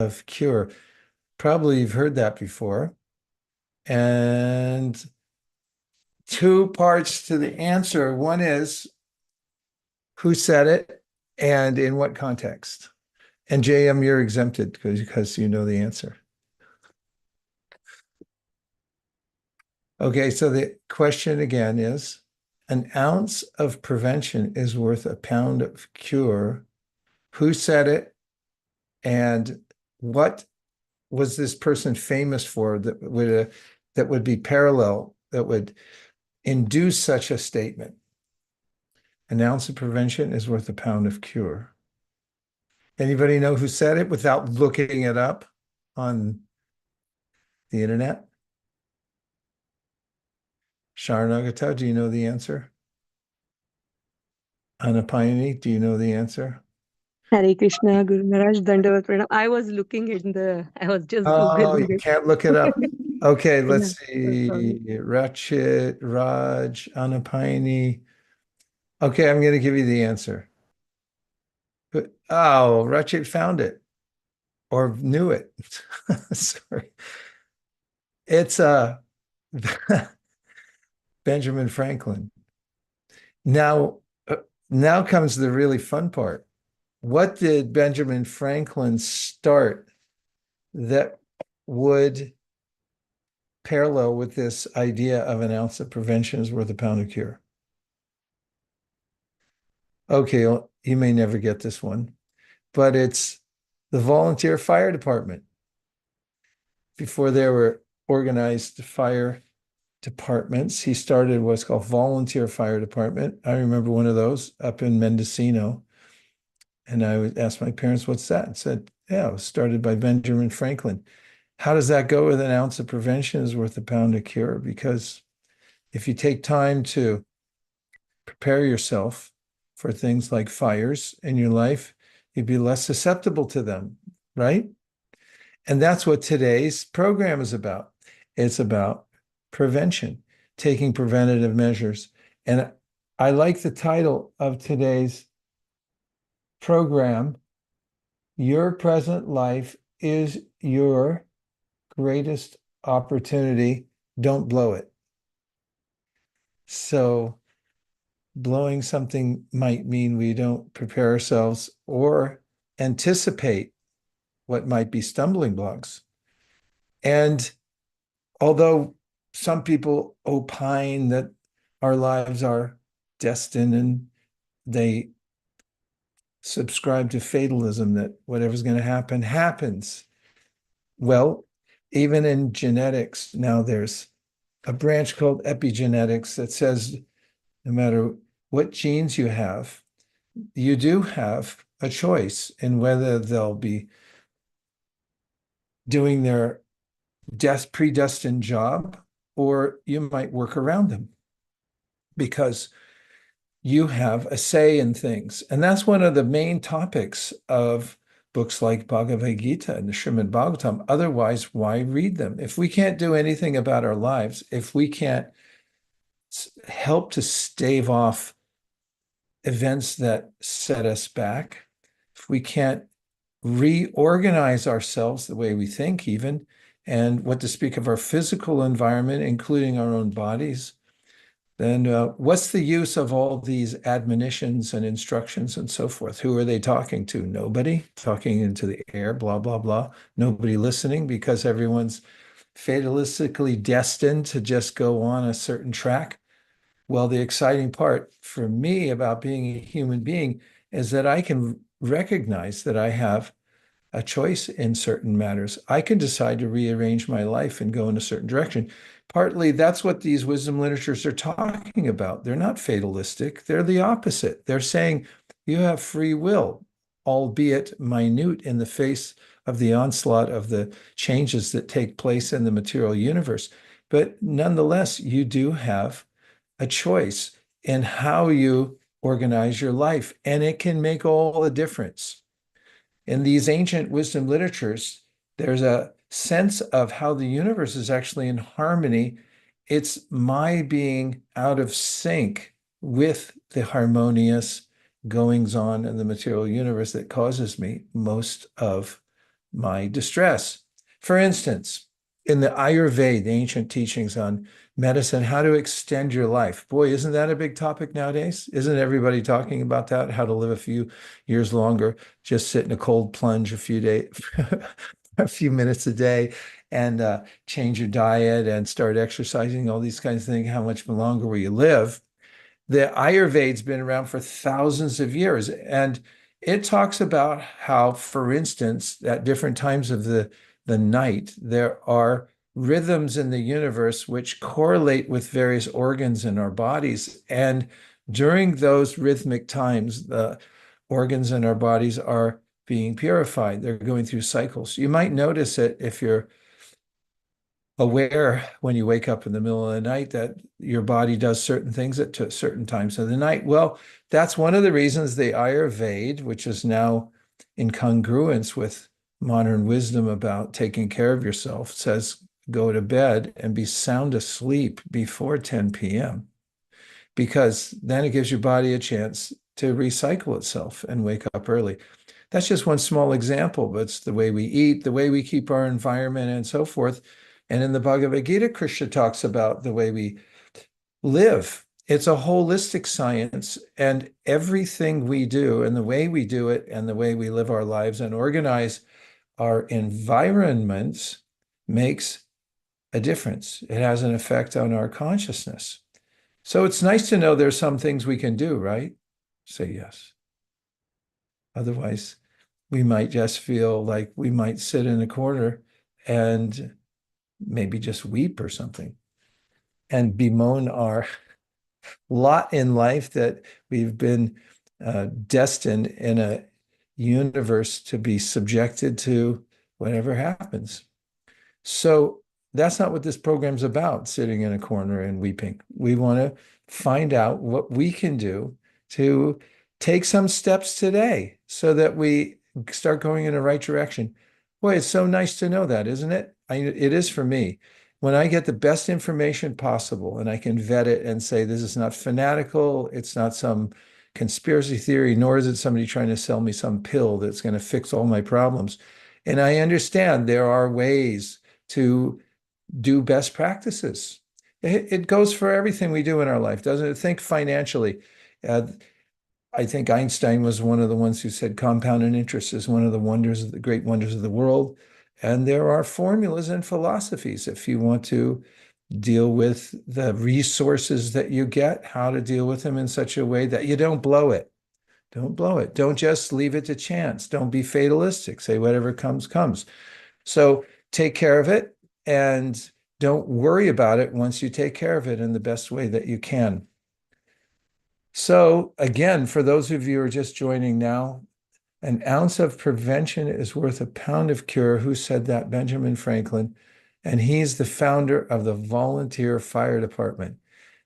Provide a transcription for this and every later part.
of cure. Probably you've heard that before. And two parts to the answer. One is who said it and in what context. And JM, you're exempted because you know the answer. Okay, so the question again is an ounce of prevention is worth a pound of cure. Who said it? And what was this person famous for that would be parallel, that would induce such a statement? An ounce of prevention is worth a pound of cure. Anybody know who said it without looking it up on the internet? Sharanagata, do you know the answer? Anapayani, do you know the answer? Hare Krishna, Guru Maharaj, Dandavat Pranam. I was just Oh, Googling you it. can't look it up. Okay, Yeah, let's so sorry. see. Rachit, Raj, Anapayani. Okay, I'm going to give you the answer. Oh, Rachit found it or knew it. Sorry. It's Benjamin Franklin. Now, now comes the really fun part. What did Benjamin Franklin start that would parallel with this idea of an ounce of prevention is worth a pound of cure? Okay, well, you may never get this one, but it's the volunteer fire department. Before there were organized fire departments, he started what's called volunteer fire department. I remember one of those up in Mendocino. And I would ask my parents, what's that? And said, yeah, it was started by Benjamin Franklin. How does that go with an ounce of prevention is worth a pound of cure? Because if you take time to prepare yourself for things like fires in your life, you'd be less susceptible to them, right? And that's what today's program is about. It's about prevention, taking preventative measures. And I like the title of today's program. Your present life is your greatest opportunity. Don't blow it. So, blowing something might mean we don't prepare ourselves or anticipate what might be stumbling blocks. And although some people opine that our lives are destined and they subscribe to fatalism, that whatever's going to happen happens. Well, even in genetics, now there's a branch called epigenetics that says no matter what genes you have, you do have a choice in whether they'll be doing their predestined job or you might work around them because you have a say in things. And that's one of the main topics of books like Bhagavad Gita and the Srimad Bhagavatam. Otherwise, why read them? If we can't do anything about our lives, if we can't help to stave off events that set us back, if we can't reorganize ourselves the way we think, even, and what to speak of our physical environment, including our own bodies, then what's the use of all these admonitions and instructions and so forth? Who are they talking to? Nobody, talking into the air, blah, blah, blah. Nobody listening because everyone's fatalistically destined to just go on a certain track. Well, the exciting part for me about being a human being is that I can recognize that I have a choice in certain matters. I can decide to rearrange my life and go in a certain direction. Partly that's what these wisdom literatures are talking about. They're not fatalistic, they're the opposite. They're saying you have free will, albeit minute in the face of the onslaught of the changes that take place in the material universe. But nonetheless, you do have a choice in how you organize your life, and it can make all the difference. In these ancient wisdom literatures, there's a sense of how the universe is actually in harmony. It's my being out of sync with the harmonious goings on in the material universe that causes me most of my distress. For instance, in the Ayurveda, the ancient teachings on medicine, how to extend your life. Boy, isn't that a big topic nowadays? Isn't everybody talking about that? How to live a few years longer, just sit in a cold plunge a few days, a few minutes a day, and change your diet and start exercising, all these kinds of things. How much longer will you live? The Ayurveda's been around for thousands of years, and it talks about how, for instance, at different times of the night, there are rhythms in the universe which correlate with various organs in our bodies. And during those rhythmic times, the organs in our bodies are being purified. They're going through cycles. You might notice it if you're aware when you wake up in the middle of the night that your body does certain things at certain times of the night. Well, that's one of the reasons the Ayurveda, which is now in congruence with modern wisdom about taking care of yourself, says go to bed and be sound asleep before 10 p.m. because then it gives your body a chance to recycle itself and wake up early. That's just one small example, but it's the way we eat, the way we keep our environment, and so forth. And in the Bhagavad Gita, Krishna talks about the way we live. It's a holistic science, and everything we do, and the way we do it, and the way we live our lives and organize our environments makes a difference. It has an effect on our consciousness. So it's nice to know there's some things we can do, right? Say yes. Otherwise, we might just feel like we might sit in a corner and maybe just weep or something and bemoan our lot in life that we've been destined in a universe to be subjected to whatever happens. So that's not what this program's about, sitting in a corner and weeping. We want to find out what we can do to take some steps today so that we start going in the right direction. Boy, it's so nice to know that, isn't it? It is for me. When I get the best information possible and I can vet it and say, this is not fanatical, it's not some conspiracy theory, nor is it somebody trying to sell me some pill that's going to fix all my problems. And I understand there are ways to do best practices. It goes for everything we do in our life, doesn't it? Think financially. Uh, I think Einstein was one of the ones who said compounded interest is one of the wonders of the great wonders of the world. And there are formulas and philosophies if you want to deal with the resources that you get, how to deal with them in such a way that you don't blow it. Don't blow it. Don't just leave it to chance. Don't be fatalistic. Say whatever comes, comes. So take care of it and don't worry about it once you take care of it in the best way that you can. So again, for those of you who are just joining now, an ounce of prevention is worth a pound of cure. Who said that? Benjamin Franklin. And he's the founder of the volunteer fire department.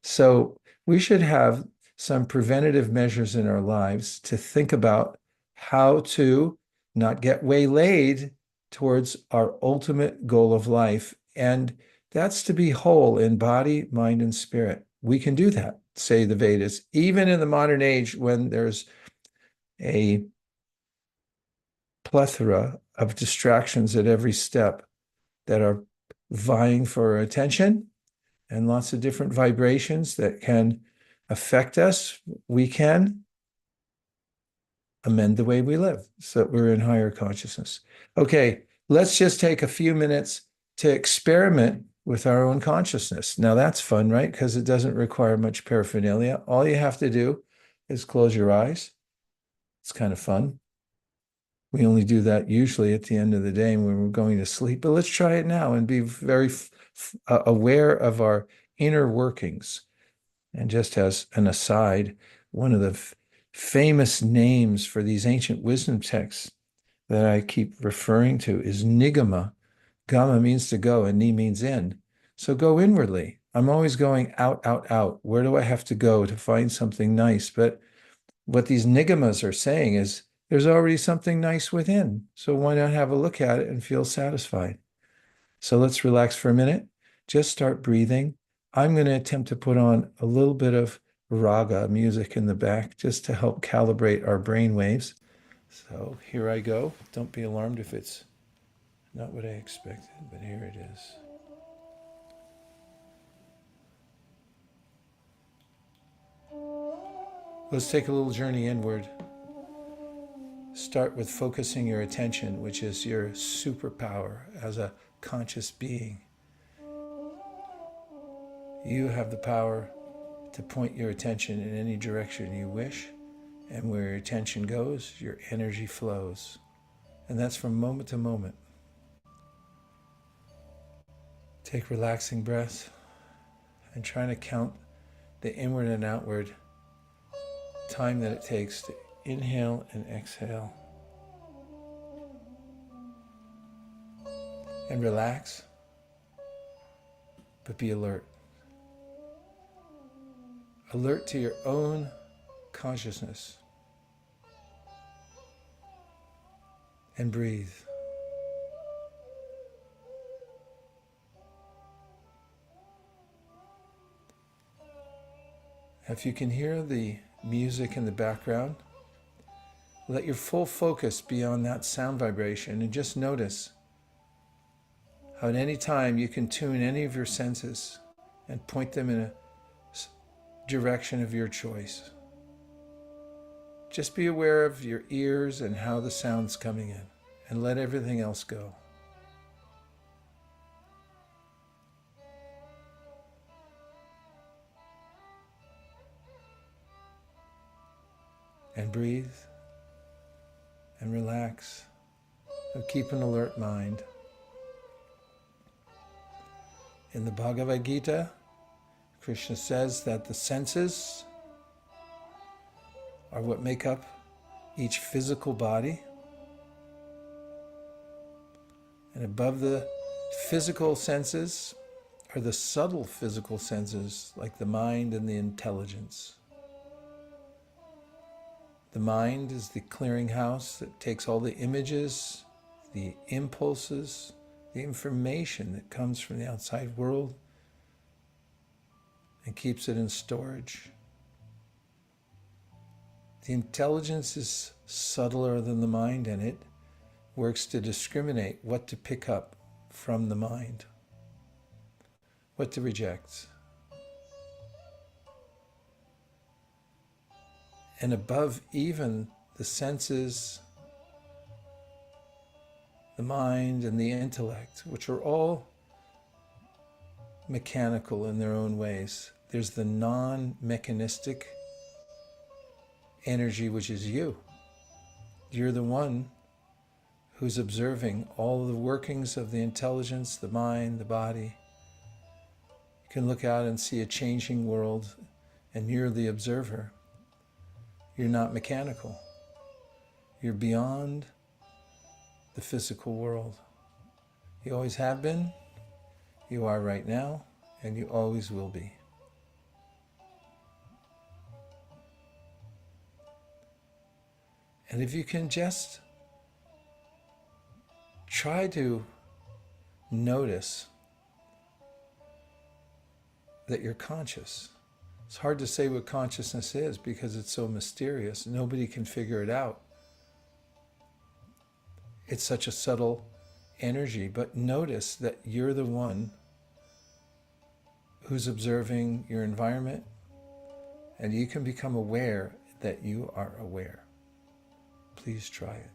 So we should have some preventative measures in our lives to think about how to not get waylaid towards our ultimate goal of life. And that's to be whole in body, mind, and spirit. We can do that, say the Vedas, even in the modern age when there's a plethora of distractions at every step that are vying for our attention and lots of different vibrations that can affect us. We can amend the way we live so that we're in higher consciousness. Okay, let's just take a few minutes to experiment with our own consciousness. Now that's fun, right? Because it doesn't require much paraphernalia. All you have to do is close your eyes. It's kind of fun. We only do that usually at the end of the day when we're going to sleep, but let's try it now and be very aware of our inner workings. And just as an aside, one of the famous names for these ancient wisdom texts that I keep referring to is Nigama. Gama means to go and Ni means in. So go inwardly. I'm always going out, out, out. Where do I have to go to find something nice? But what these nigamas are saying is there's already something nice within. So why not have a look at it and feel satisfied? So let's relax for a minute. Just start breathing. I'm going to attempt to put on a little bit of raga music in the back just to help calibrate our brain waves. So here I go. Don't be alarmed if it's Not what I expected, but here it is. Let's take a little journey inward. Start with focusing your attention, which is your superpower as a conscious being. You have the power to point your attention in any direction you wish, and where your attention goes, your energy flows. And that's from moment to moment. Take relaxing breaths and try to count the inward and outward time that it takes to inhale and exhale. And relax, but be alert. Alert to your own consciousness. And breathe. If you can hear the music in the background, let your full focus be on that sound vibration and just notice how at any time you can tune any of your senses and point them in a direction of your choice. Just be aware of your ears and how the sound's coming in, and let everything else go. And breathe and relax and keep an alert mind. In the Bhagavad Gita, Krishna says that the senses are what make up each physical body. And above the physical senses are the subtle physical senses, like the mind and the intelligence. The mind is the clearinghouse that takes all the images, the impulses, the information that comes from the outside world and keeps it in storage. The intelligence is subtler than the mind, and it works to discriminate what to pick up from the mind, what to reject. And above even the senses, the mind and the intellect, which are all mechanical in their own ways, there's the non-mechanistic energy, which is you. You're the one who's observing all the workings of the intelligence, the mind, the body. You can look out and see a changing world, and you're the observer. You're not mechanical. You're beyond the physical world. You always have been, you are right now, and you always will be. And if you can just try to notice that you're conscious. It's hard to say what consciousness is because it's so mysterious. Nobody can figure it out. It's such a subtle energy, but notice that you're the one who's observing your environment, and you can become aware that you are aware. Please try it.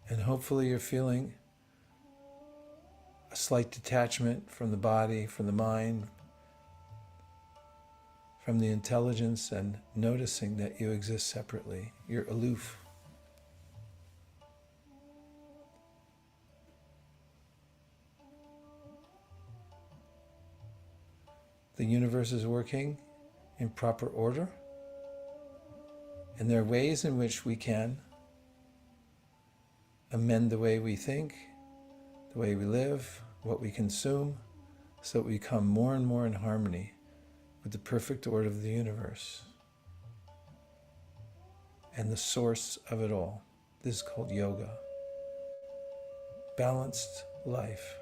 And hopefully you're feeling a slight detachment from the body, from the mind, from the intelligence, and noticing that you exist separately. You're aloof. The universe is working in proper order, and there are ways in which we can amend the way we think, the way we live, what we consume, so that we become more and more in harmony with the perfect order of the universe and the source of it all. This is called yoga. Balanced life.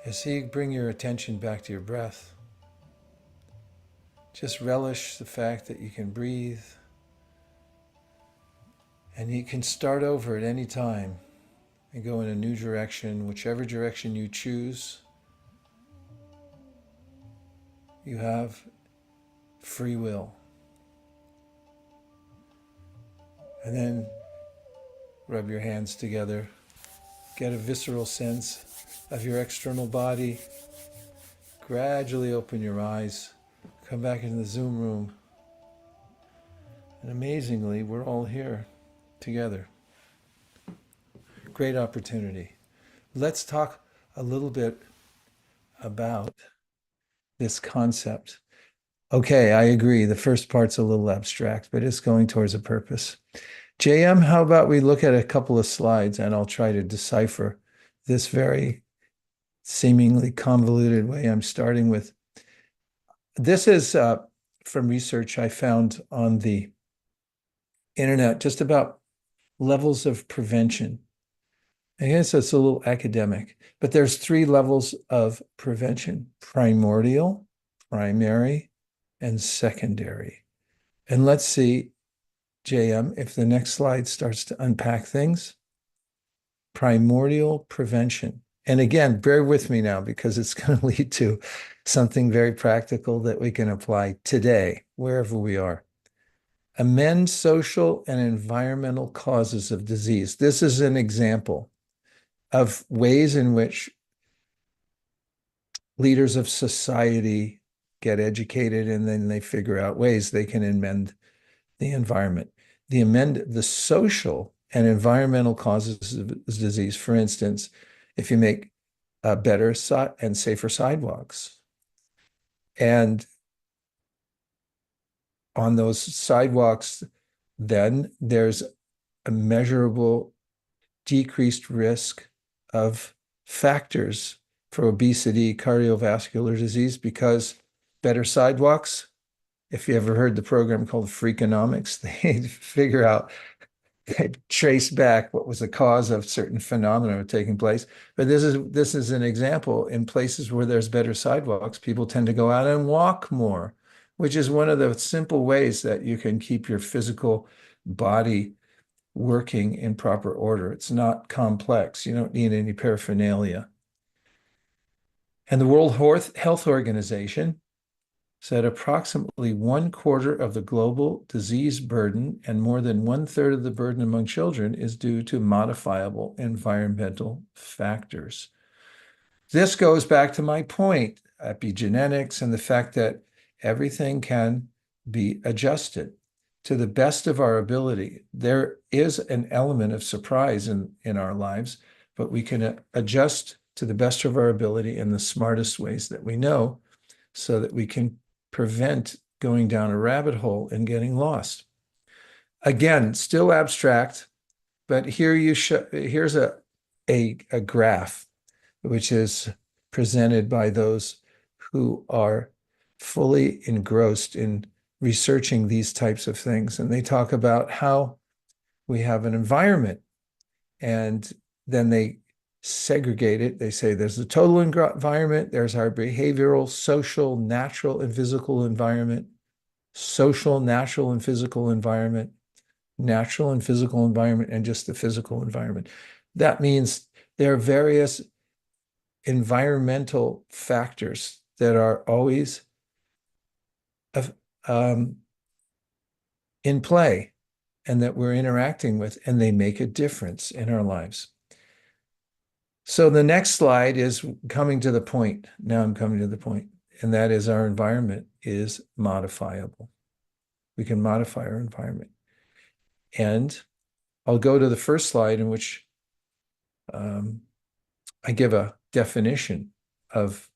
As you bring your attention back to your breath, just relish the fact that you can breathe and you can start over at any time and go in a new direction, whichever direction you choose. You have free will. And then rub your hands together. Get a visceral sense of your external body. Gradually open your eyes. Come back into the Zoom room. And amazingly, we're all here together. Great opportunity. Let's talk a little bit about this concept. Okay, I agree. The first part's a little abstract, but it's going towards a purpose. JM, how about we look at a couple of slides and I'll try to decipher this very seemingly convoluted way I'm starting with. This is from research I found on the internet, just about levels of prevention. I guess it's a little academic, but there's 3 levels of prevention: primordial, primary, and secondary. And let's see, JM, if the next slide starts to unpack things. Primordial prevention. And again, bear with me now because it's going to lead to something very practical that we can apply today, wherever we are. Amend social and environmental causes of disease. This is an example of ways in which leaders of society get educated and then they figure out ways they can amend the environment. The social and environmental causes of disease. For instance, if you make better and safer sidewalks, and on those sidewalks, then there's a measurable decreased risk of factors for obesity, cardiovascular disease, because better sidewalks. If you ever heard the program called Freakonomics, they figure out, they trace back what was the cause of certain phenomena taking place. But this is an example. In places where there's better sidewalks, people tend to go out and walk more, which is one of the simple ways that you can keep your physical body working in proper order. It's not complex. You don't need any paraphernalia. And the World Health Organization said approximately 1/4 of the global disease burden and more than 1/3 of the burden among children is due to modifiable environmental factors. This goes back to my point, epigenetics, and the fact that everything can be adjusted to the best of our ability. There is an element of surprise in our lives, but we can adjust to the best of our ability in the smartest ways that we know so that we can prevent going down a rabbit hole and getting lost. Again, still abstract, but here here's a graph which is presented by those who are fully engrossed in researching these types of things. And they talk about how we have an environment, and then they segregate it. They say there's the total environment, there's our behavioral, social, natural, and physical environment, social, natural, and physical environment, natural and physical environment, and just the physical environment. That means there are various environmental factors that are always in play and that we're interacting with, and they make a difference in our lives. So the next slide is coming to the point. Now I'm coming to the point, and that is our environment is modifiable. We can modify our environment. And I'll go to the first slide in which I give a definition of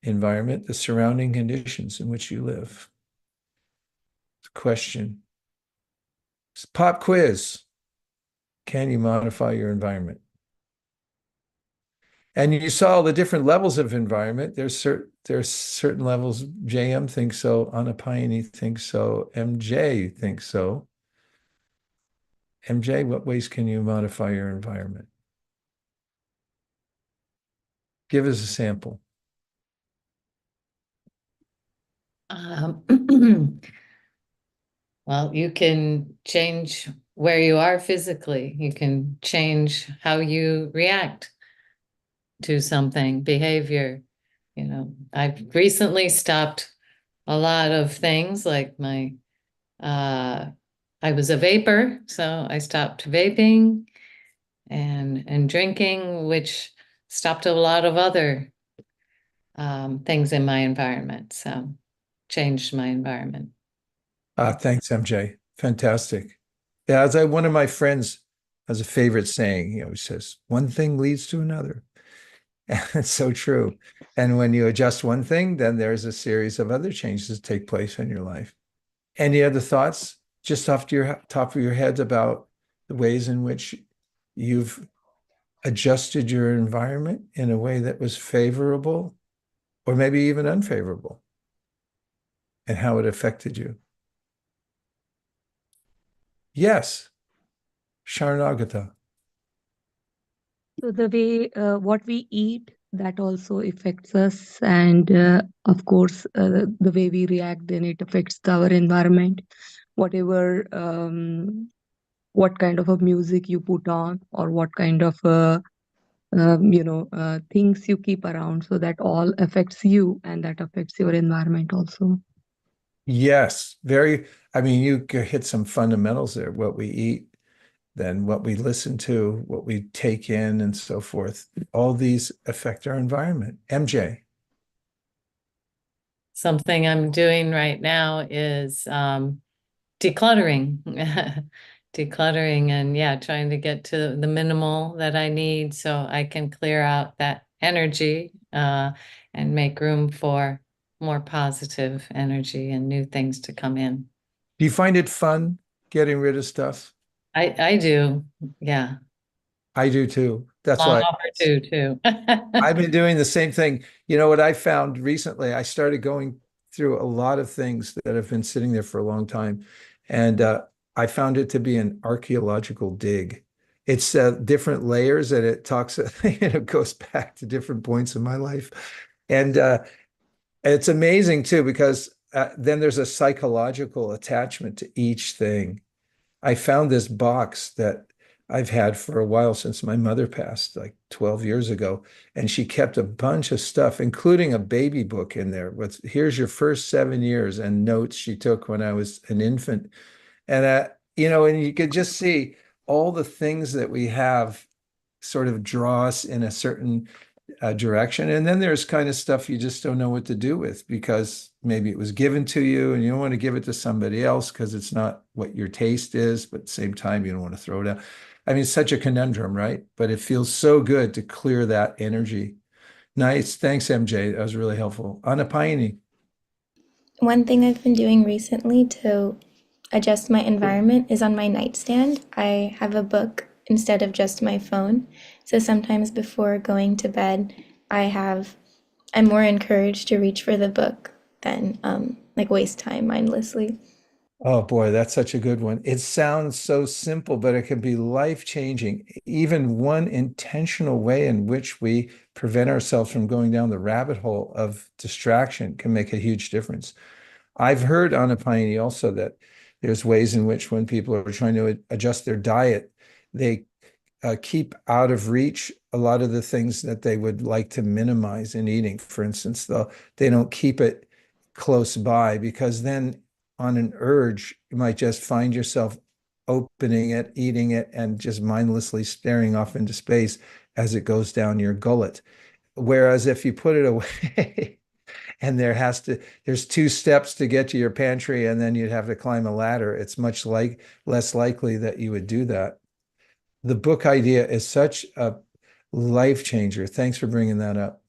environment, the surrounding conditions in which you live. Question. Pop quiz. Can you modify your environment? And you saw the different levels of environment. There's certain levels. JM thinks so. Anapayani thinks so. MJ thinks so. MJ, what ways can you modify your environment? Give us a sample. Um, well, you can change where you are physically. You can change how you react to something, behavior. I've recently stopped a lot of things like uh, I was a vapor, so I stopped vaping and drinking, which stopped a lot of other things in my environment. So changed my environment. Thanks, MJ. Fantastic. Yeah, one of my friends has a favorite saying. He says, one thing leads to another. And it's so true. And when you adjust one thing, then there's a series of other changes that take place in your life. Any other thoughts just off to your top of your head about the ways in which you've adjusted your environment in a way that was favorable or maybe even unfavorable and how it affected you? Yes, Sharanagata. So the way what we eat, that also affects us, and of course, the way we react, then it affects our environment. Whatever, what kind of a music you put on, or what kind of things you keep around, so that all affects you, and that affects your environment also. Yes, I mean, you hit some fundamentals there, what we eat, then what we listen to, what we take in, and so forth. All these affect our environment. MJ. Something I'm doing right now is decluttering. Decluttering and yeah, trying to get to the minimal that I need so I can clear out that energy and make room for more positive energy and new things to come in. Do you find it fun getting rid of stuff? I do. Yeah. I do too. That's Long why overdue too. I've been doing the same thing. You know what I found recently? I started going through a lot of things that have been sitting there for a long time, and I found it to be an archaeological dig. It's different layers, and it talks, it goes back to different points in my life, and it's amazing too because then there's a psychological attachment to each thing. I found this box that I've had for a while since my mother passed, like 12 years ago. And she kept a bunch of stuff, including a baby book in there with here's your first 7 years and notes she took when I was an infant. And, and you could just see all the things that we have sort of draw us in a certain direction. And then there's kind of stuff you just don't know what to do with because maybe it was given to you and you don't want to give it to somebody else because it's not what your taste is, but at the same time, you don't want to throw it out. I mean, it's such a conundrum, right? But it feels so good to clear that energy. Nice. Thanks, MJ. That was really helpful. Anapaini. One thing I've been doing recently to adjust my environment is on my nightstand. I have a book instead of just my phone. So sometimes before going to bed, I'm more encouraged to reach for the book than like waste time mindlessly. Oh boy, that's such a good one. It sounds so simple, but it can be life-changing. Even one intentional way in which we prevent ourselves from going down the rabbit hole of distraction can make a huge difference. I've heard on a Piney also that there's ways in which when people are trying to adjust their diet, they keep out of reach a lot of the things that they would like to minimize in eating. For instance, they don't keep it close by because then on an urge, you might just find yourself opening it, eating it, and just mindlessly staring off into space as it goes down your gullet. Whereas if you put it away, and there's 2 steps to get to your pantry and then you'd have to climb a ladder, it's much less likely that you would do that. The book idea is such a life changer. Thanks for bringing that up.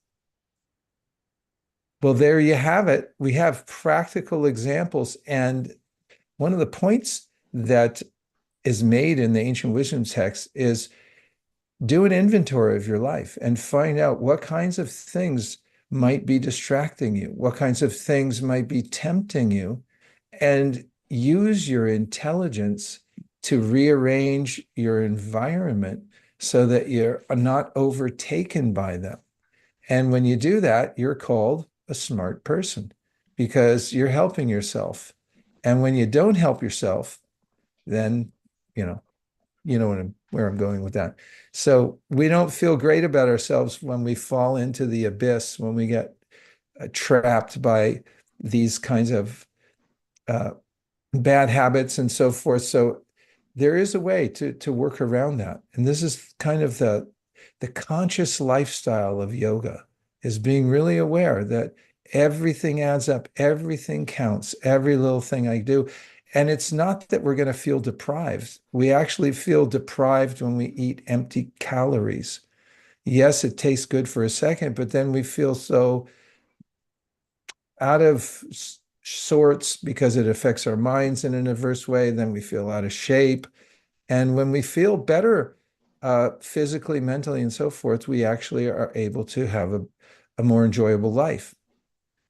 Well, there you have it. We have practical examples. And one of the points that is made in the ancient wisdom text is do an inventory of your life and find out what kinds of things might be distracting you, what kinds of things might be tempting you, and use your intelligence to rearrange your environment so that you're not overtaken by them. And when you do that, you're called a smart person because you're helping yourself. And when you don't help yourself, then, you know, where I'm going with that. So we don't feel great about ourselves when we fall into the abyss, when we get trapped by these kinds of bad habits and so forth. So there is a way to work around that. And this is kind of the conscious lifestyle of yoga, is being really aware that everything adds up, everything counts, every little thing I do. And it's not that we're going to feel deprived. We actually feel deprived when we eat empty calories. Yes, it tastes good for a second, but then we feel so out of sorts because it affects our minds in an adverse way. Then we feel out of shape. And when we feel better physically, mentally, and so forth, we actually are able to have a more enjoyable life.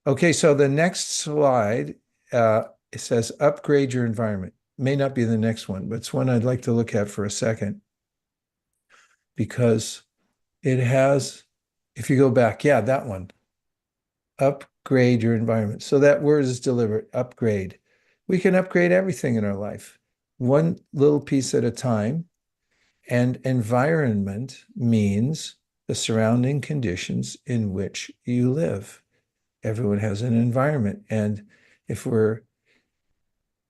Okay, so the next slide, it says upgrade your environment. May not be the next one, but it's one I'd like to look at for a second because it has, if you go back, yeah, that one, upgrade your environment. So that word is deliberate, upgrade. We can upgrade everything in our life, one little piece at a time. And environment means the surrounding conditions in which you live. Everyone has an environment. And if we're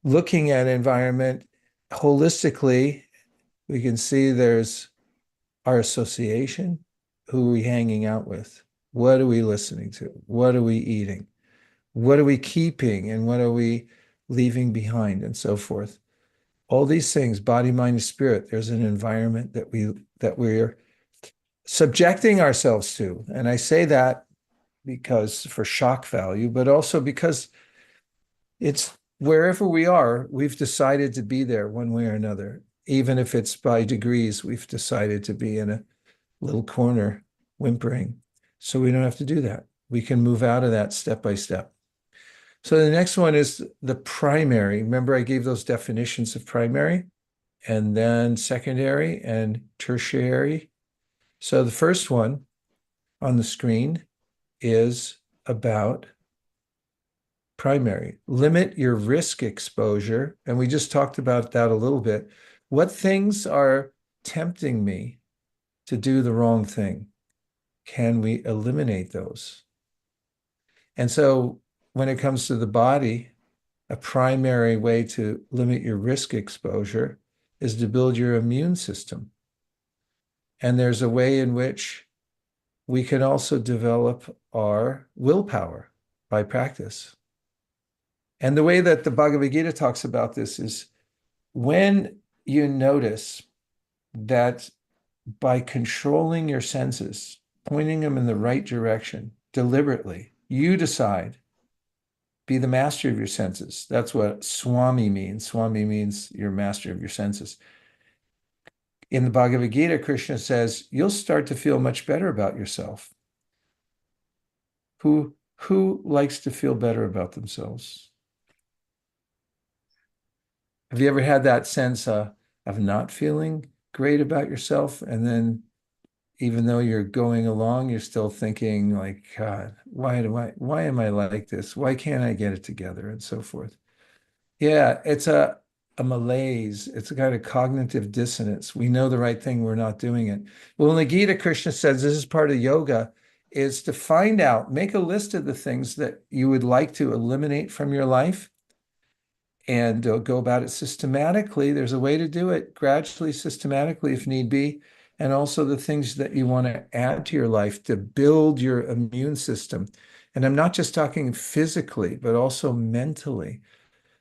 looking at environment holistically, we can see there's our association. Who are we hanging out with? What are we listening to? What are we eating? What are we keeping and what are we leaving behind and so forth? All these things, body, mind, and spirit, there's an environment that we're subjecting ourselves to. And I say that because for shock value, but also because it's wherever we are, we've decided to be there one way or another. Even if it's by degrees, we've decided to be in a little corner whimpering. So we don't have to do that. We can move out of that step by step. So the next one is the primary. Remember, I gave those definitions of primary and then secondary and tertiary. So the first one on the screen is about primary. Limit your risk exposure. And we just talked about that a little bit. What things are tempting me to do the wrong thing? Can we eliminate those? And so when it comes to the body, a primary way to limit your risk exposure is to build your immune system. And there's a way in which we can also develop our willpower by practice. And the way that the Bhagavad Gita talks about this is when you notice that by controlling your senses, pointing them in the right direction deliberately, you decide, be the master of your senses. That's what Swami means. Swami means you're master of your senses. In the Bhagavad Gita, Krishna says, you'll start to feel much better about yourself. Who likes to feel better about themselves? Have you ever had that sense of not feeling great about yourself? And then even though you're going along, you're still thinking like, God, why am I like this? Why can't I get it together? And so forth. Yeah, it's a malaise. It's a kind of cognitive dissonance. We know the right thing, we're not doing it. Well, in the Gita, Krishna says this is part of yoga, is to find out, make a list of the things that you would like to eliminate from your life and go about it systematically. There's a way to do it gradually, systematically, if need be. And also the things that you want to add to your life to build your immune system. And I'm not just talking physically, but also mentally.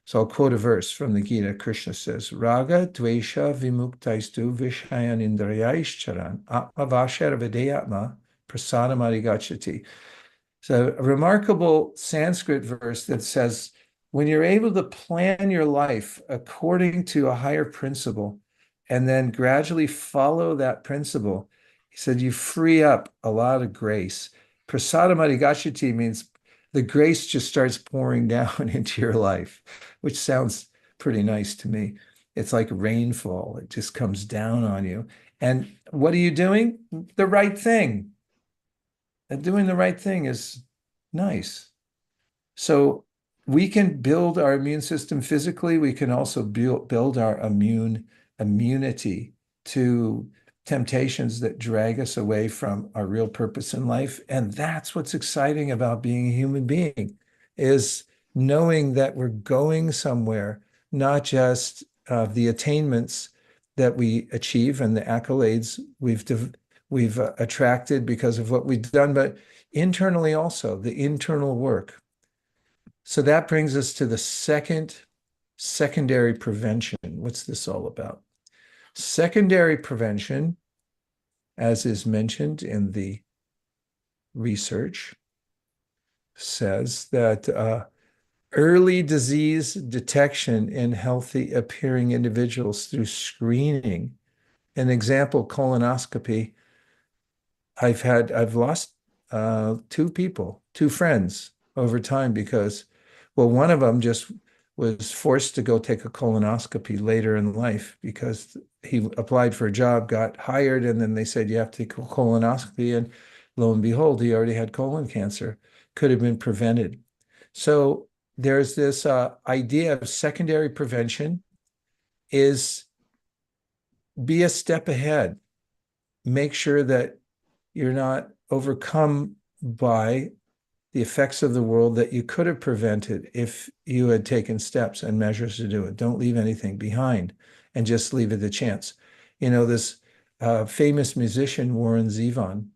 So I'll quote a verse from the Gita. Krishna says, Raga dvesha vimuktaistu vishayan indrayaishcharan atmavashara videyatma prasadamari gachati. So a remarkable Sanskrit verse that says, when you're able to plan your life according to a higher principle and then gradually follow that principle, he said, you free up a lot of grace. Prasadamari gachati means the grace just starts pouring down into your life, which sounds pretty nice to me. It's like rainfall. It just comes down on you. And what are you doing? The right thing. doing the right thing is nice. So we can build our immune system physically. We can also build our immunity to temptations that drag us away from our real purpose in life. And that's what's exciting about being a human being, is knowing that we're going somewhere, not just the attainments that we achieve and the accolades we've attracted because of what we've done, but internally also, the internal work. So that brings us to the secondary prevention. What's this all about? Secondary prevention, as is mentioned in the research, says that early disease detection in healthy appearing individuals through screening, an example, colonoscopy. I've lost two friends over time because, well, one of them just was forced to go take a colonoscopy later in life because he applied for a job, got hired, and then they said, you have to take a colonoscopy. And lo and behold, he already had colon cancer. Could have been prevented. So there's this idea of secondary prevention is be a step ahead. Make sure that you're not overcome by the effects of the world that you could have prevented if you had taken steps and measures to do it. Don't leave anything behind and just leave it to chance. You know, this famous musician, Warren Zevon,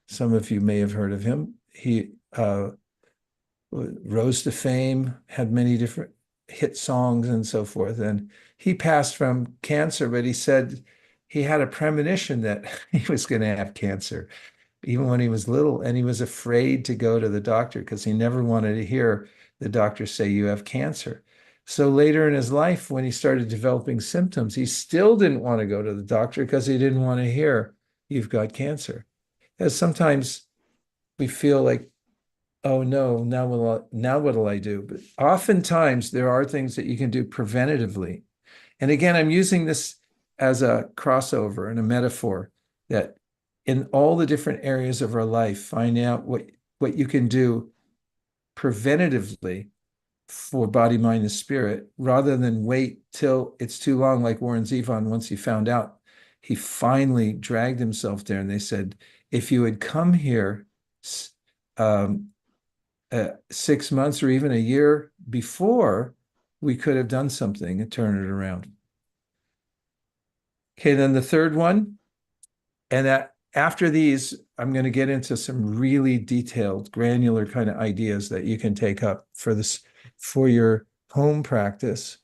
some of you may have heard of him. He rose to fame, had many different hit songs and so forth. And he passed from cancer, but he said he had a premonition that he was going to have cancer even when he was little, and he was afraid to go to the doctor because he never wanted to hear the doctor say you have cancer. So later in his life, when he started developing symptoms, he still didn't want to go to the doctor because he didn't want to hear you've got cancer. As sometimes we feel like, oh no, now what'll I do? But oftentimes there are things that you can do preventatively. And again, I'm using this as a crossover and a metaphor that in all the different areas of our life, find out what you can do preventatively for body, mind, and spirit, rather than wait till it's too long, like Warren Zevon. Once he found out, he finally dragged himself there, and they said, if you had come here 6 months or even a year before, we could have done something and turn it around. Okay, then the third one, and that after these, I'm going to get into some really detailed, granular kind of ideas that you can take up for this, for your home practice,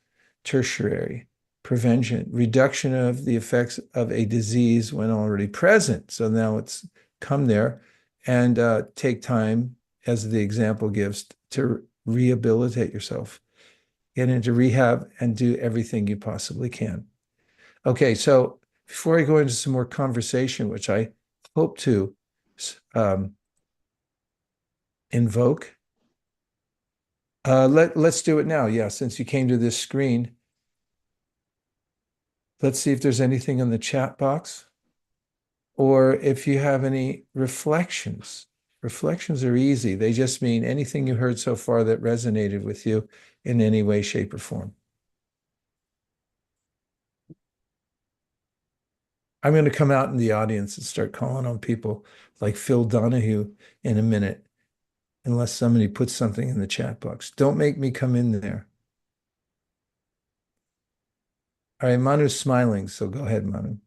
tertiary prevention, reduction of the effects of a disease when already present. So now it's come there, and take time, as the example gives, to rehabilitate yourself, get into rehab, and do everything you possibly can. Okay, so before I go into some more conversation, which I hope to invoke, let's do it now. Yeah, since you came to this screen, let's see if there's anything in the chat box, or if you have any reflections. Reflections are easy. They just mean anything you heard so far that resonated with you in any way, shape, or form. I'm going to come out in the audience and start calling on people like Phil Donahue in a minute, unless somebody puts something in the chat box. Don't make me come in there. All right, Manu's smiling, so go ahead, Manu.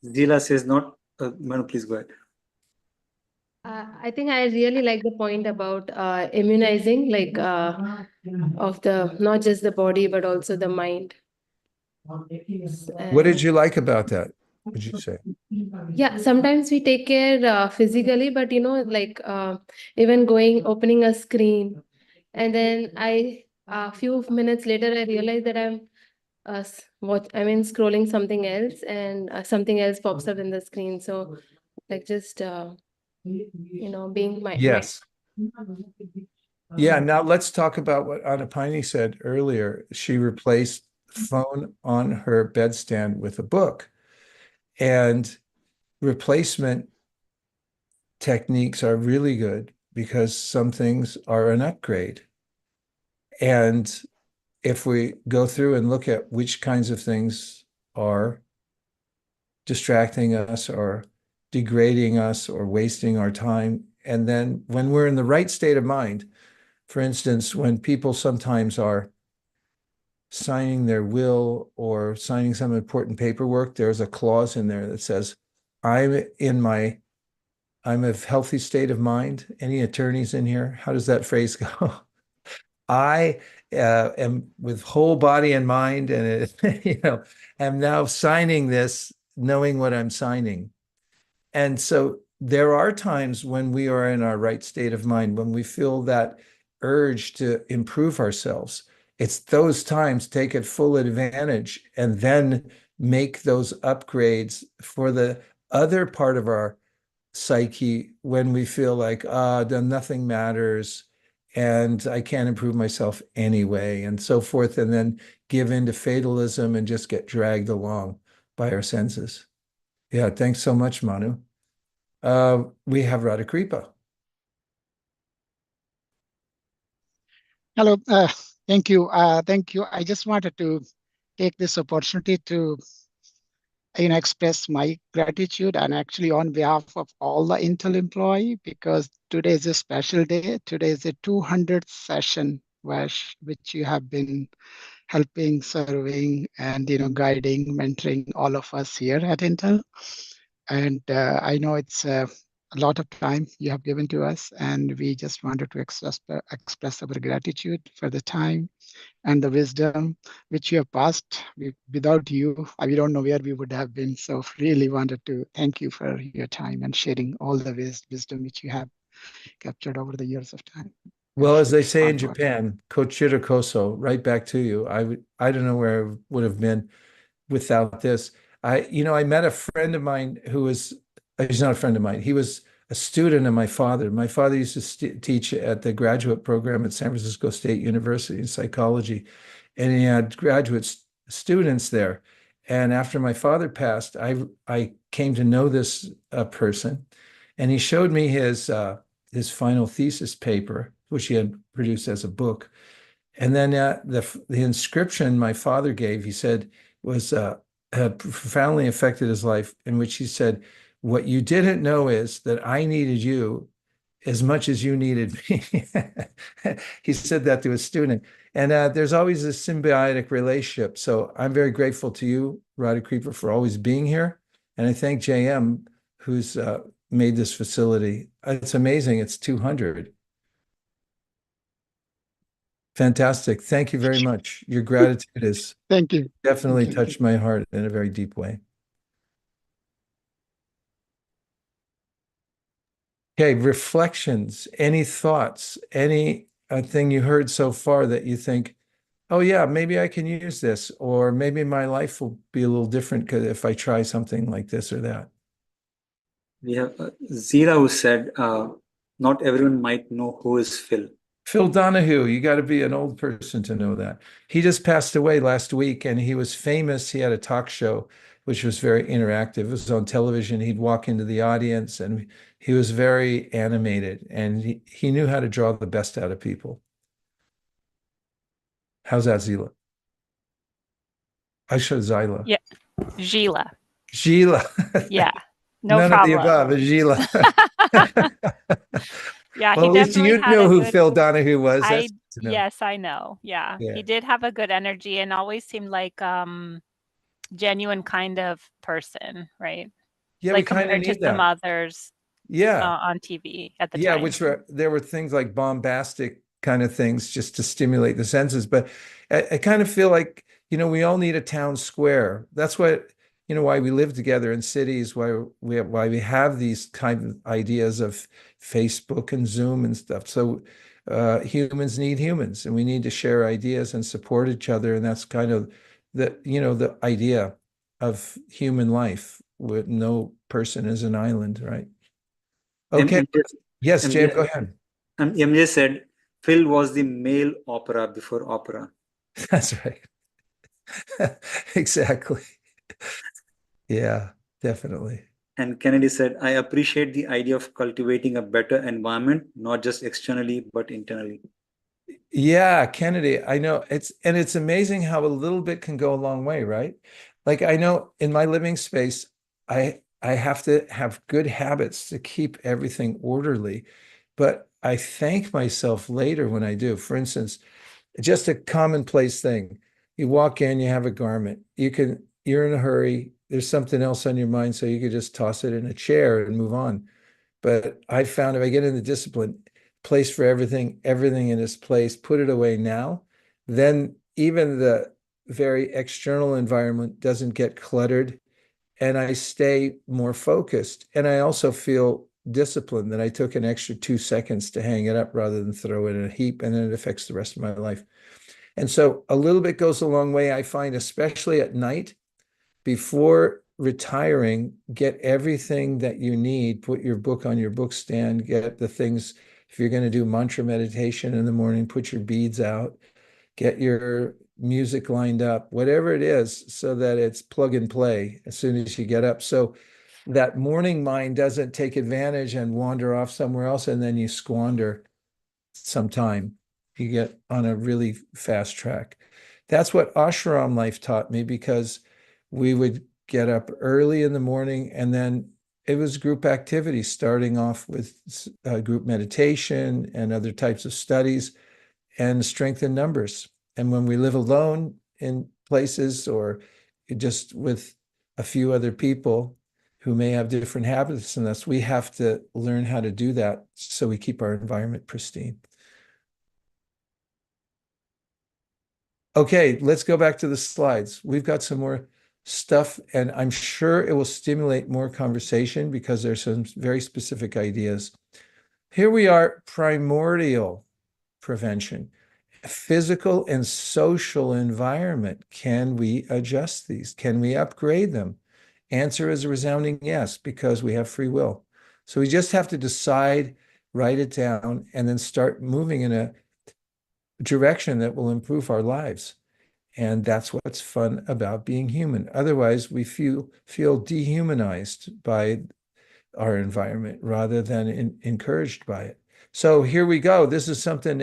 Zila says not. Manu, please go ahead. I think I really like the point about immunizing, like of the not just the body but also the mind. What did you like about that? What did you say? Yeah, sometimes we take care physically, but like even opening a screen, and then a few minutes later I realized that I'm scrolling something else, and something else pops up in the screen. So like just being my Yes. Yeah, now let's talk about what Anapani said earlier. She replaced the phone on her bedstand with a book. And replacement techniques are really good because some things are an upgrade. And if we go through and look at which kinds of things are distracting us or degrading us or wasting our time, and then when we're in the right state of mind, for instance, when people sometimes are signing their will or signing some important paperwork, there's a clause in there that says, I'm a healthy state of mind. Any attorneys in here? How does that phrase go? I am with whole body and mind, and am now signing this, knowing what I'm signing. And so there are times when we are in our right state of mind, when we feel that urge to improve ourselves. It's those times, take it full advantage and then make those upgrades for the other part of our psyche when we feel like, then nothing matters and I can't improve myself anyway, and so forth, and then give in to fatalism and just get dragged along by our senses. Yeah, thanks so much, Manu. We have Radhakripa. Hello, thank you. Thank you. I just wanted to take this opportunity to express my gratitude, and actually on behalf of all the Intel employee, because today is a special day. Today is the 200th session which you have been helping, serving, and guiding, mentoring all of us here at Intel. And I know it's a lot of time you have given to us, and we just wanted to express our gratitude for the time and the wisdom which you have passed. Without you, we don't know where we would have been. So really wanted to thank you for your time and sharing all the wisdom which you have captured over the years of time. Well, as they It's say in hard work. Japan, Kochira Koso, right back to you. I don't know where I would have been without this. I met a friend of mine who was, he's not a friend of mine. He was a student of my father. My father used to teach at the graduate program at San Francisco State University in psychology, and he had graduate students there. And after my father passed, I came to know this person, and he showed me his final thesis paper, which he had produced as a book. And then the inscription my father gave, he said, was profoundly affected his life, in which he said, "What you didn't know is that I needed you as much as you needed me." He said that to a student. And there's always a symbiotic relationship. So I'm very grateful to you, Radhakripa, for always being here. And I thank JM, who's made this facility. It's amazing. It's 200. Fantastic. Thank you very much. Your gratitude has Thank you. definitely Thank you. touched my heart in a very deep way. Okay, reflections, any thoughts, any thing you heard so far that you think, oh yeah, maybe I can use this, or maybe my life will be a little different if I try something like this or that. We have Zira who said, not everyone might know who is Phil. Phil Donahue, you got to be an old person to know that. He just passed away last week, and he was famous. He had a talk show, which was very interactive. It was on television. He'd walk into the audience, and he was very animated, and he knew how to draw the best out of people. How's that, Zila? I should Zyla. Yeah, Gila. Gila. Yeah, no None problem. of the above, Gila. Yeah, Well, he at least definitely you had know a who good. Phil Donahue was. That's good to know. Yes, I know. Yeah, Yeah. he did have a good energy and always seemed like genuine kind of person, right? Yeah, we Like kind of compared to need some that. others Yeah. on TV at the Yeah, time. there were things like bombastic kind of things just to stimulate the senses. But I kind of feel like, we all need a town square. That's what, why we live together in cities, why we have these kind of ideas of Facebook and Zoom and stuff. So humans need humans, and we need to share ideas and support each other. And that's kind of the idea of human life, with no person is an island, right? Okay. Yes, Jim, go ahead. And MJ said, Phil was the male opera before opera. That's right. Exactly. Yeah, definitely. And Kennedy said, I appreciate the idea of cultivating a better environment, not just externally, but internally. Yeah, Kennedy, I know it's amazing how a little bit can go a long way, right? Like I know in my living space, I have to have good habits to keep everything orderly, but I thank myself later when I do. For instance, just a commonplace thing. You walk in, you have a garment. You're in a hurry, there's something else on your mind, so you could just toss it in a chair and move on. But I found if I get in the discipline, place for everything, everything in its place, put it away now, then even the very external environment doesn't get cluttered and I stay more focused. And I also feel disciplined that I took an extra 2 seconds to hang it up rather than throw it in a heap, and then it affects the rest of my life. And so a little bit goes a long way, I find, especially at night before retiring, get everything that you need, put your book on your book stand, get the things, if you're going to do mantra meditation in the morning, put your beads out, get your music lined up, whatever it is, so that it's plug and play as soon as you get up. So that morning mind doesn't take advantage and wander off somewhere else, and then you squander some time. You get on a really fast track. That's what ashram life taught me, because we would get up early in the morning, and then it was group activities, starting off with group meditation and other types of studies and strength in numbers. And when we live alone in places or just with a few other people who may have different habits than us, we have to learn how to do that so we keep our environment pristine. Okay, let's go back to the slides. We've got some more stuff, and I'm sure it will stimulate more conversation because there's some very specific ideas. Here we are, primordial prevention. Physical and social environment. Can we adjust these? Can we upgrade them? Answer is a resounding yes, because we have free will. So we just have to decide, write it down, and then start moving in a direction that will improve our lives. And that's what's fun about being human. Otherwise, we feel dehumanized by our environment rather than encouraged by it. So here we go. This is something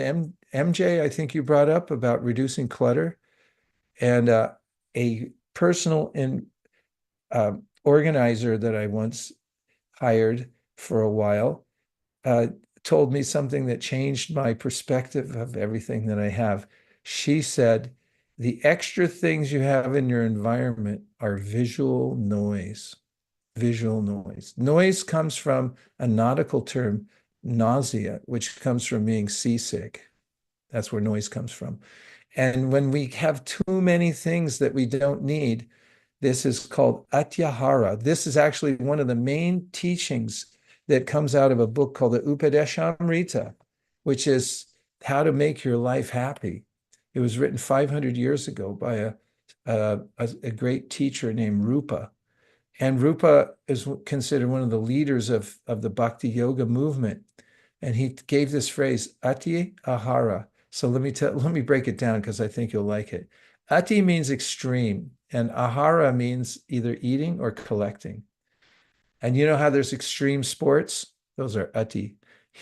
MJ, I think you brought up about reducing clutter, and a personal organizer that I once hired for a while told me something that changed my perspective of everything that I have. She said, the extra things you have in your environment are visual noise. Visual noise. Noise comes from a nautical term, nausea, which comes from being seasick. That's where noise comes from. And when we have too many things that we don't need, this is called atyahara. This is actually one of the main teachings that comes out of a book called the Upadeshamrita, which is how to make your life happy. It was written 500 years ago by a great teacher named Rupa. And Rupa is considered one of the leaders of the Bhakti Yoga movement. And he gave this phrase, Ati Ahara. So let me break it down because I think you'll like it. Ati means extreme, and Ahara means either eating or collecting. And you know how there's extreme sports? Those are Ati.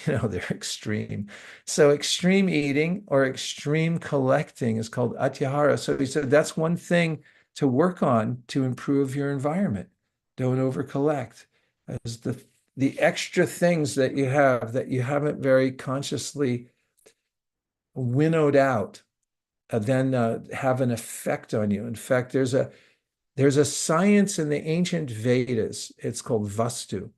They're extreme. So extreme eating or extreme collecting is called Atyahara. So he said that's one thing to work on to improve your environment. Don't over collect. As the extra things that you have that you haven't very consciously winnowed out then have an effect on you. In fact, there's a science in the ancient Vedas. It's called Vastu.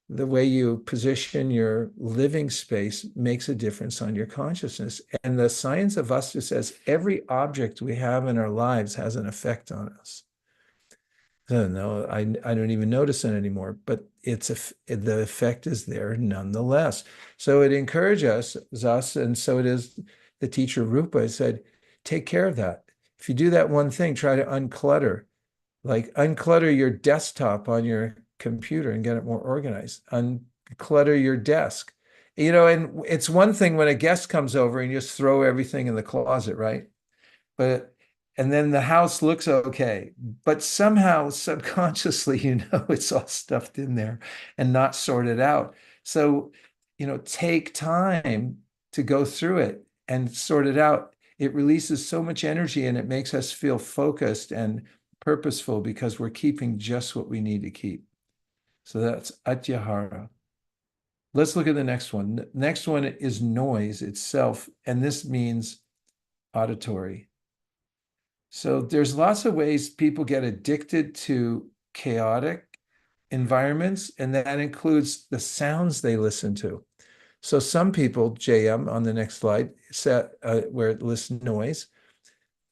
The way you position your living space makes a difference on your consciousness. And the science of Vastu says every object we have in our lives has an effect on us. No, I don't even notice it anymore, but the effect is there nonetheless. So it encourages us, and so it is the teacher Rupa said, take care of that. If you do that one thing, try to unclutter, like unclutter your desktop on your computer and get it more organized. Unclutter your desk. And it's one thing when a guest comes over and you just throw everything in the closet, right? But and then the house looks okay, but somehow subconsciously, it's all stuffed in there and not sorted out. So, take time to go through it and sort it out. It releases so much energy and it makes us feel focused and purposeful because we're keeping just what we need to keep. So that's Atyahara. Let's look at the next one. Next one is noise itself, and this means auditory. So there's lots of ways people get addicted to chaotic environments, and that includes the sounds they listen to. So some people, JM on the next slide, where it lists noise,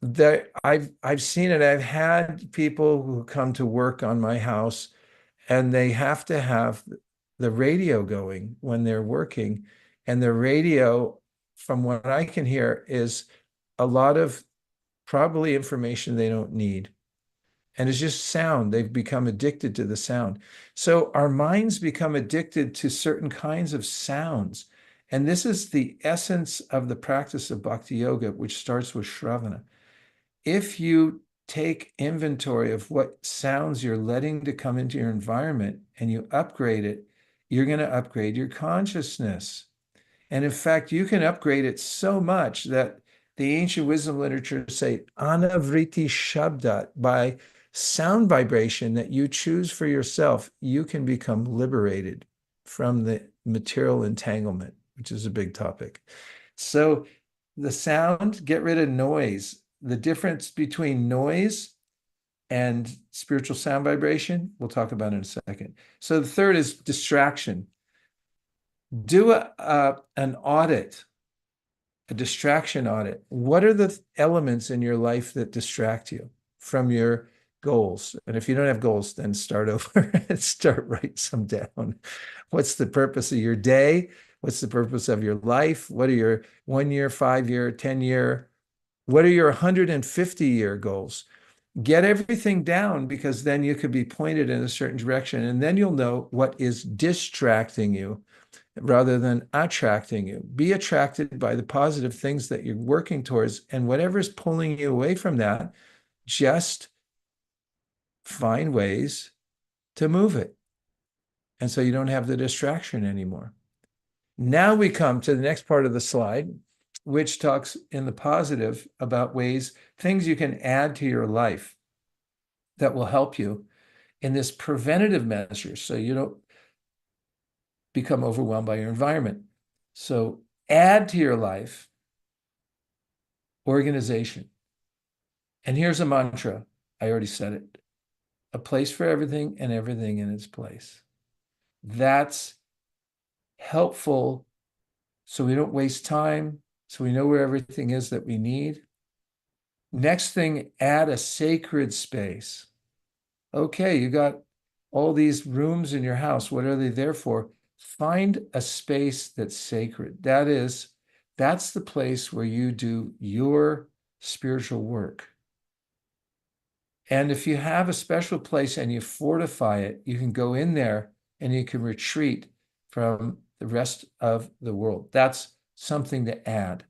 that I've seen it. I've had people who come to work on my house, and they have to have the radio going when they're working, and the radio, from what I can hear, is a lot of probably information they don't need. And it's just sound. They've become addicted to the sound. So our minds become addicted to certain kinds of sounds. And this is the essence of the practice of bhakti yoga, which starts with Shravana. If you take inventory of what sounds you're letting to come into your environment and you upgrade it, you're going to upgrade your consciousness. And in fact, you can upgrade it so much that the ancient wisdom literature say anavriti shabdat, by sound vibration that you choose for yourself, you can become liberated from the material entanglement, which is a big topic. So the sound, get rid of noise. The difference between noise and spiritual sound vibration, we'll talk about in a second. So the third is distraction. Do an audit, a distraction audit. What are the elements in your life that distract you from your goals? And if you don't have goals, then start over and start writing some down. What's the purpose of your day? What's the purpose of your life? What are your 1 year, 5 year, 10 year? What are your 150-year goals? Get everything down, because then you could be pointed in a certain direction, and then you'll know what is distracting you rather than attracting you. Be attracted by the positive things that you're working towards, and whatever's pulling you away from that, just find ways to move it. And so you don't have the distraction anymore. Now we come to the next part of the slide, which talks in the positive about things you can add to your life that will help you in this preventative measure, so you don't become overwhelmed by your environment. So add to your life organization. And here's a mantra. I already said it. A place for everything and everything in its place. That's helpful so we don't waste time, so we know where everything is that we need. Next thing, add a sacred space. Okay, you got all these rooms in your house. What are they there for? Find a space that's sacred. That's the place where you do your spiritual work. And if you have a special place and you fortify it, you can go in there and you can retreat from the rest of the world. That's something to add.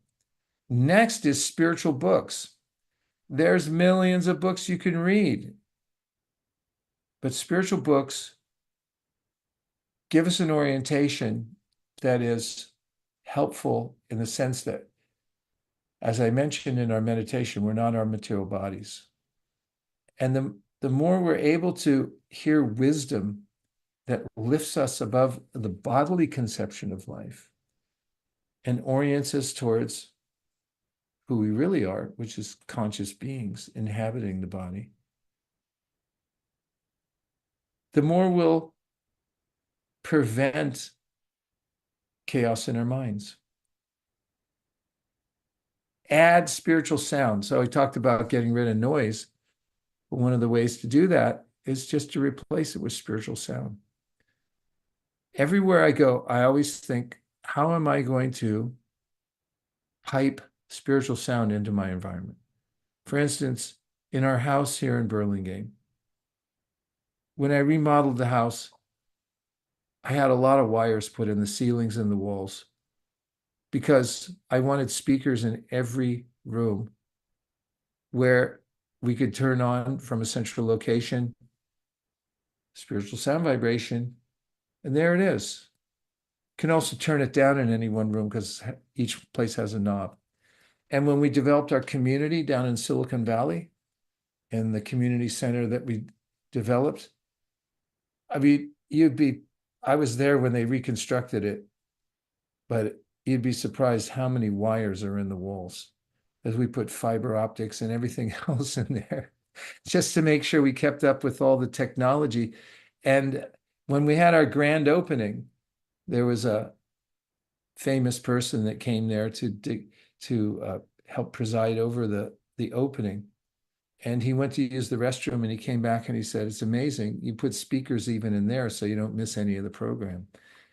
Next is spiritual books. There's millions of books you can read, but spiritual books give us an orientation that is helpful in the sense that, as I mentioned in our meditation, we're not our material bodies. And the more we're able to hear wisdom that lifts us above the bodily conception of life and orients us towards who we really are, which is conscious beings inhabiting the body, the more we'll prevent chaos in our minds. Add spiritual sound. So I talked about getting rid of noise, but one of the ways to do that is just to replace it with spiritual sound. Everywhere I go, I always think, how am I going to pipe spiritual sound into my environment? For instance, in our house here in Burlingame, when I remodeled the house, I had a lot of wires put in the ceilings and the walls because I wanted speakers in every room where we could turn on from a central location, spiritual sound vibration, and there it is. Can also turn it down in any one room because each place has a knob. And when we developed our community down in Silicon Valley, in the community center that we developed, I mean, I was there when they reconstructed it, but you'd be surprised how many wires are in the walls, as we put fiber optics and everything else in there, just to make sure we kept up with all the technology. And when we had our grand opening, there was a famous person that came there to help preside over the opening. And he went to use the restroom and he came back and he said, "It's amazing. You put speakers even in there so you don't miss any of the program."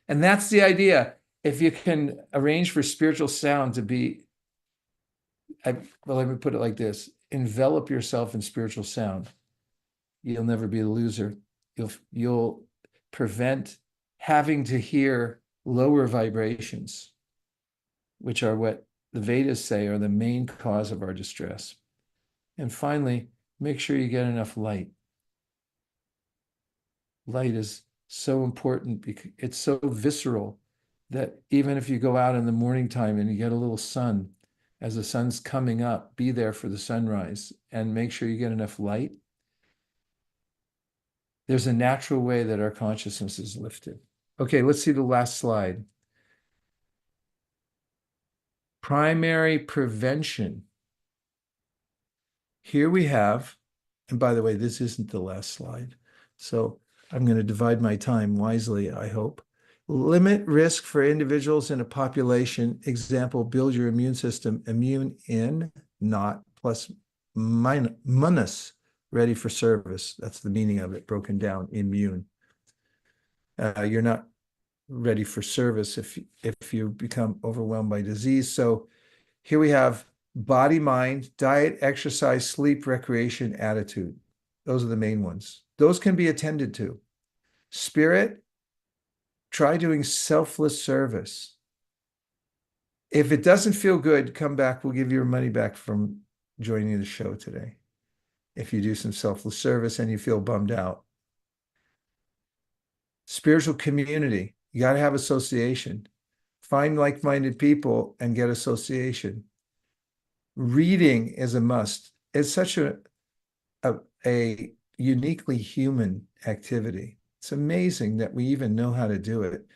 And that's the idea. If you can arrange for spiritual sound to be, well, let me put it like this: envelop yourself in spiritual sound. You'll never be a loser. You'll prevent having to hear lower vibrations, which are what the Vedas say are the main cause of our distress. And finally, make sure you get enough light. Light is so important because it's so visceral that even if you go out in the morning time and you get a little sun, as the sun's coming up, be there for the sunrise and make sure you get enough light. There's a natural way that our consciousness is lifted. Okay, let's see the last slide. Primary prevention. Here we have, and by the way, this isn't the last slide, so I'm going to divide my time wisely, I hope. Limit risk for individuals in a population. Example, build your immune system. Immune in, not, plus minus, ready for service. That's the meaning of it, broken down, immune. You're not ready for service if you become overwhelmed by disease. So here we have body, mind, diet, exercise, sleep, recreation, attitude. Those are the main ones. Those can be attended to. Spirit, try doing selfless service. If it doesn't feel good, come back. We'll give you your money back from joining the show today. If you do some selfless service and you feel bummed out. Spiritual community, you got to have association. Find like-minded people and get association. Reading is a must. It's such a uniquely human activity. It's amazing that we even know how to do it.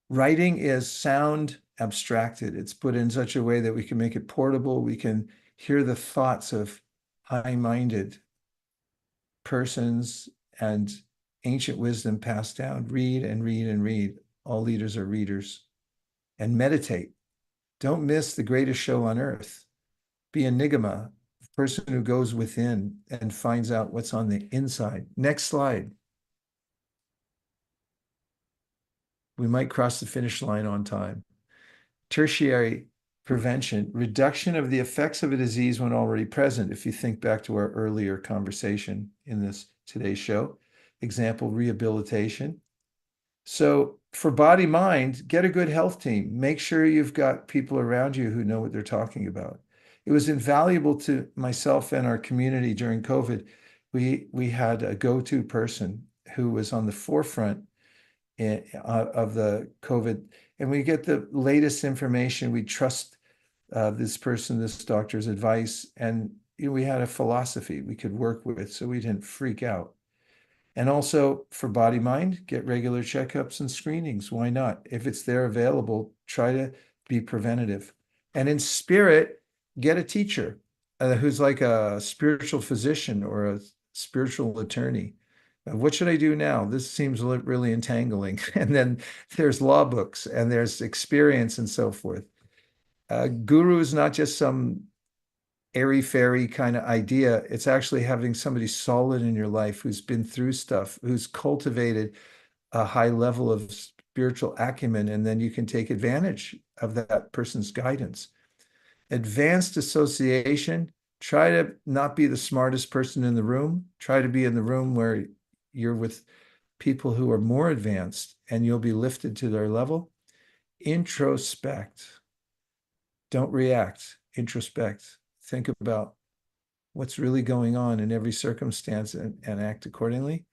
Writing is sound abstracted. It's put in such a way that we can make it portable. We can hear the thoughts of high-minded persons and ancient wisdom passed down. Read and read and read. All leaders are readers. And meditate. Don't miss the greatest show on earth. Be a nigama, a person who goes within and finds out what's on the inside. Next slide. We might cross the finish line on time. Tertiary prevention, reduction of the effects of a disease when already present. If you think back to our earlier conversation in today's show, example, rehabilitation. So for body, mind, get a good health team. Make sure you've got people around you who know what they're talking about. It was invaluable to myself and our community during COVID. We had a go-to person who was on the forefront of the COVID, and we get the latest information. We trust this person, this doctor's advice, and we had a philosophy we could work with so we didn't freak out. And also for body, mind, get regular checkups and screenings. Why not? If it's there available, try to be preventative. And in spirit, get a teacher who's like a spiritual physician or a spiritual attorney. What should I do now? This seems really entangling. And then there's law books and there's experience and so forth. Guru is not just some airy-fairy kind of idea. It's actually having somebody solid in your life who's been through stuff, who's cultivated a high level of spiritual acumen, and then you can take advantage of that person's guidance. Advanced association, try to not be the smartest person in the room. Try to be in the room where you're with people who are more advanced and you'll be lifted to their level. Introspect. Don't react. Introspect. Think about what's really going on in every circumstance and act accordingly,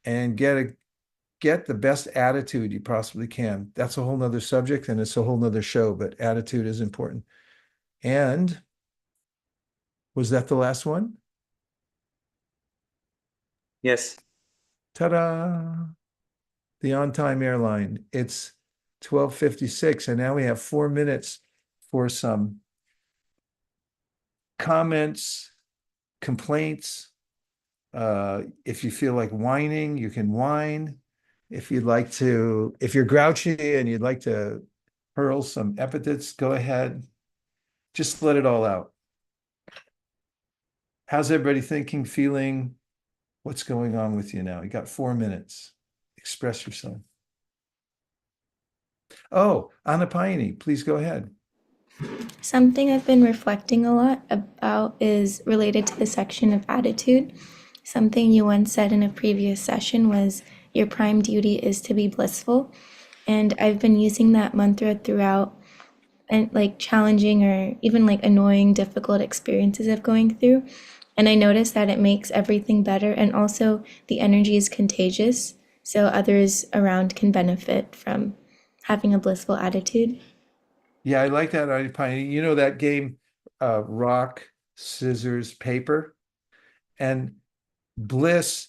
and get the best attitude you possibly can. That's a whole nother subject, and it's a whole nother show, but attitude is important. And was that the last one? Yes. Ta-da! The on-time airline. It's 12:56, and now we have 4 minutes for some comments, complaints. If you feel like whining, you can whine. If you're grouchy and you'd like to hurl some epithets, go ahead. Just let it all out. How's everybody thinking, feeling? What's going on with you now? You got 4 minutes. Express yourself. Oh, Anapayani, please go ahead. Something I've been reflecting a lot about is related to the section of attitude. Something you once said in a previous session was your prime duty is to be blissful. And I've been using that mantra throughout, and like challenging or even like annoying, difficult experiences of going through. And I noticed that it makes everything better. And also the energy is contagious. So others around can benefit from having a blissful attitude. Yeah, I like that, Anapayani. You know that game, rock, scissors, paper, and bliss,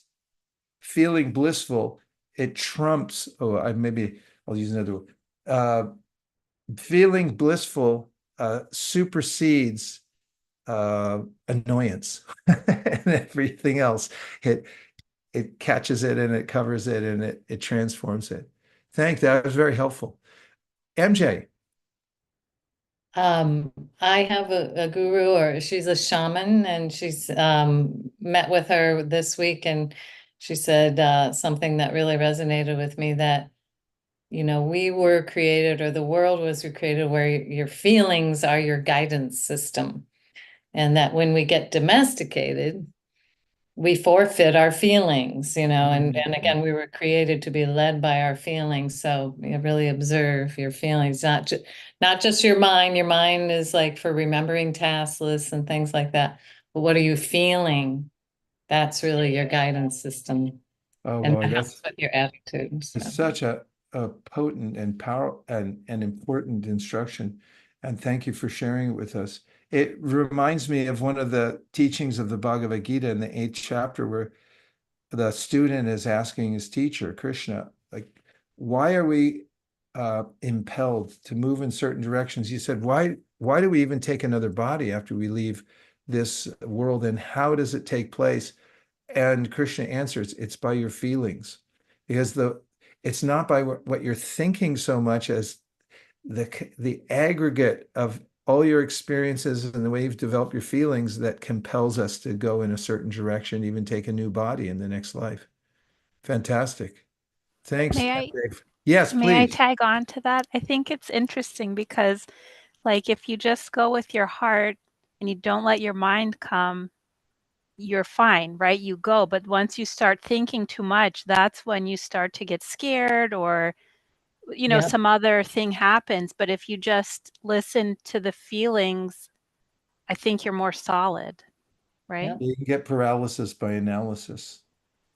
feeling blissful, it trumps. Maybe I'll use another word. Feeling blissful supersedes annoyance and everything else. It catches it and it covers it and it transforms it. That was very helpful. MJ. I have a guru, or she's a shaman, and she's met with her this week, and she said something that really resonated with me, that we were created, or the world was created, where your feelings are your guidance system, and that when we get domesticated, we forfeit our feelings, and again, we were created to be led by our feelings. So you really observe your feelings, not just your mind. Your mind is like for remembering task lists and things like that. But what are you feeling? That's really your guidance system. Oh And boy, that that's helps with your attitude. So. such a potent and powerful and important instruction. And thank you for sharing it with us. It reminds me of one of the teachings of the Bhagavad Gita in the 8th chapter, where the student is asking his teacher, Krishna, like, why are we impelled to move in certain directions? He said, why do we even take another body after we leave this world, and how does it take place? And Krishna answers, it's by your feelings, because it's not by what you're thinking so much as the aggregate of all your experiences and the way you've developed your feelings that compels us to go in a certain direction, even take a new body in the next life. Fantastic. Thanks, Dave. Yes, May I please. tag on to that? I think it's interesting because, like, if you just go with your heart and you don't let your mind come, you're fine, right? You go. But once you start thinking too much, that's when you start to get scared, or Yep. some other thing happens. But if you just listen to the feelings, I think you're more solid, right? Yep. You can get paralysis by analysis.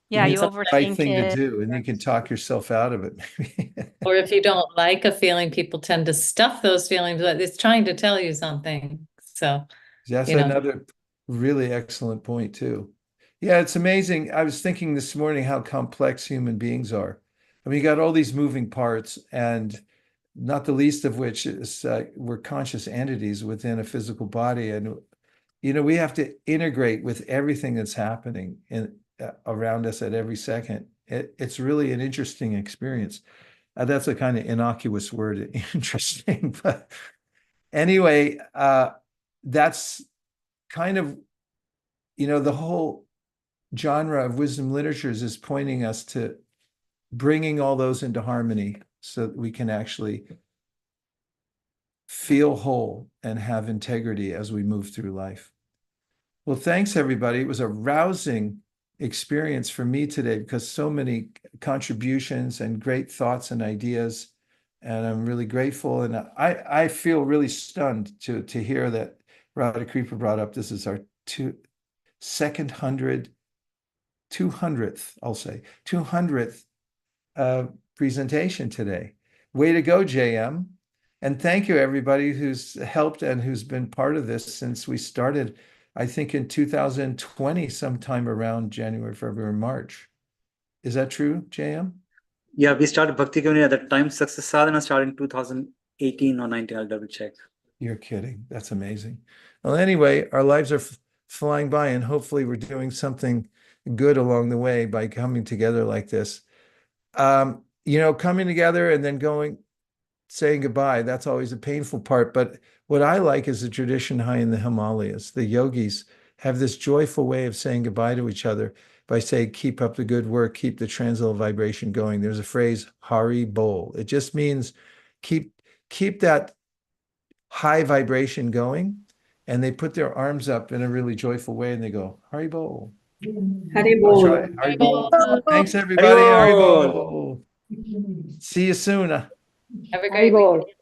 Yeah, And you it's the right overthink thing to it. do, and you can talk yourself out of it. Or if you don't like a feeling, people tend to stuff those feelings, but it's trying to tell you something. So, That's you know. another really excellent point too. Yeah, it's amazing. I was thinking this morning how complex human beings are. I mean, you got all these moving parts, and not the least of which is we're conscious entities within a physical body, and we have to integrate with everything that's happening around us at every second. It's really an interesting experience. That's a kind of innocuous word, interesting, but anyway, that's kind of, the whole genre of wisdom literatures is pointing us to bringing all those into harmony so that we can actually feel whole and have integrity as we move through life. Well, thanks, everybody. It was a rousing experience for me today, because so many contributions and great thoughts and ideas. And I'm really grateful. And I feel really stunned to hear that Radha Kripa brought up this is our 200th, I'll say, 200th presentation today. Way to go, JM. And thank you, everybody who's helped and who's been part of this since we started, I think in 2020, sometime around January, February, March. Is that true, JM? Yeah, we started Bhakti Community at that time. Success Sadhana started in 2018 or 19. I'll double check. You're kidding. That's amazing. Well, anyway, our lives are flying by, and hopefully we're doing something good along the way by coming together like this. Coming together and then saying goodbye, that's always a painful part. But what I like is the tradition high in the Himalayas. The yogis have this joyful way of saying goodbye to each other by saying, keep up the good work, keep the transcendental vibration going. There's a phrase, Hari Bol. It just means keep that high vibration going. And they put their arms up in a really joyful way and they go, Hari Bol. Hari I'll Bol. try. Hari Bol. Thanks, everybody. Hari Hari Bol. Bol. See you soon. Have a Hari great Bol. week.